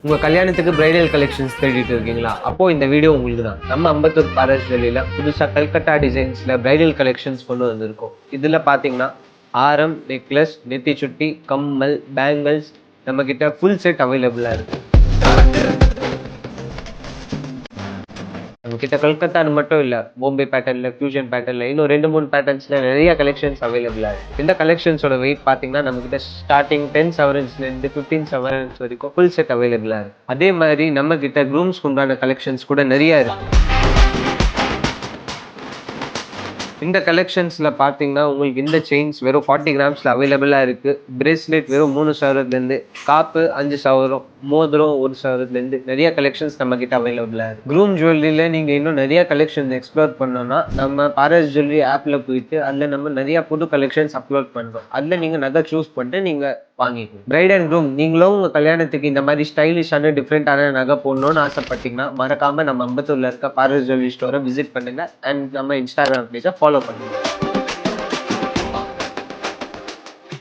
உங்க கல்யாணத்துக்கு bridal collections தேடிட்டு இருக்கீங்களா? அப்போ இந்த வீடியோ உங்களுக்கு தான். நம்ம அம்பத்தூர் பாரஸ் ஜுவல்லரியில புதுசா கல்கட்டா டிசைன்ஸ்ல பிரைடல் கலெக்ஷன்ஸ் கொண்டு வந்திருக்கோம். இதுல பாத்தீங்கன்னா ஆரம், நெக்லஸ், நெத்தி சுட்டி, கம்மல், பேங்கிள்ஸ் நம்ம கிட்ட ஃபுல் செட் அவைலபிளா இருக்கு. நம்ம கிட்ட கல்கத்தான்னு மட்டும் இல்ல, பாம்பே பேட்டர்ன்ல, ஃபியூஷன் பேட்டர்ன்ல இன்னும் 2, 3 பேட்டர்ன்ஸ்ல நிறைய கலெக்ஷன்ஸ் அவைலபிளா இருக்கு. இந்த கலெக்ஷன்ஸோட வெயிட் பாத்தீங்கன்னா நம்ம கிட்ட ஸ்டார்டிங் 10 செவரன்ஸ்ல இருந்து 15 செவரன்ஸ் வரைக்கும் ஃபுல் செட் அவைலபிளா இருக்கு. அதே மாதிரி நம்ம கிட்ட க்ரூம்ஸ்க்கு உண்டான கலெக்ஷன்ஸ் கூட நிறைய இருக்கு. இந்த கலெக்ஷன்ஸ்ல பாத்தீங்கன்னா உங்களுக்கு இந்த செயின்ஸ் வெறும் 40 கிராம்ஸ்ல அவைலபிளா இருக்கு. பிரேஸ்லெட் வெறும் 3 சவரத்துல இருந்து, காப்பு 5 சவரம், மோதிரம் 1 சவரத்துல இருந்து நிறைய கலெக்ஷன்ஸ் நம்ம கிட்ட அவைலபிளா இருக்கு. க்ரூம் ஜுவல்லரியில நீங்க இன்னும் நிறைய கலெக்ஷன்ஸ் எக்ஸ்ப்ளோர் பண்ணணும்னா நம்ம பாரஸ் ஜுவல்லரி ஆப்ல போயிட்டு அதுல நம்ம நிறைய புது கலெக்ஷன்ஸ் அப்லோட் பண்றோம். அதுல நீங்க நகை சூஸ் பண்ணிட்டு நீங்க வாங்கிக்கணும். பிரைட் அண்ட் க்ரூம் நீங்களும் உங்க கல்யாணத்துக்கு இந்த மாதிரி ஸ்டைலிஷான டிஃப்ரெண்டான நகை போடணும்னு ஆசைப்பட்டீங்கன்னா மறக்காம நம்ம அம்பத்தூர்ல இருக்க பாரஸ் ஜுவல்லரி ஸ்டோரை விசிட் பண்ணுங்க அண்ட் நம்ம இன்ஸ்டாகிராம் பேஜை ஃபாலோ பண்ணுங்க.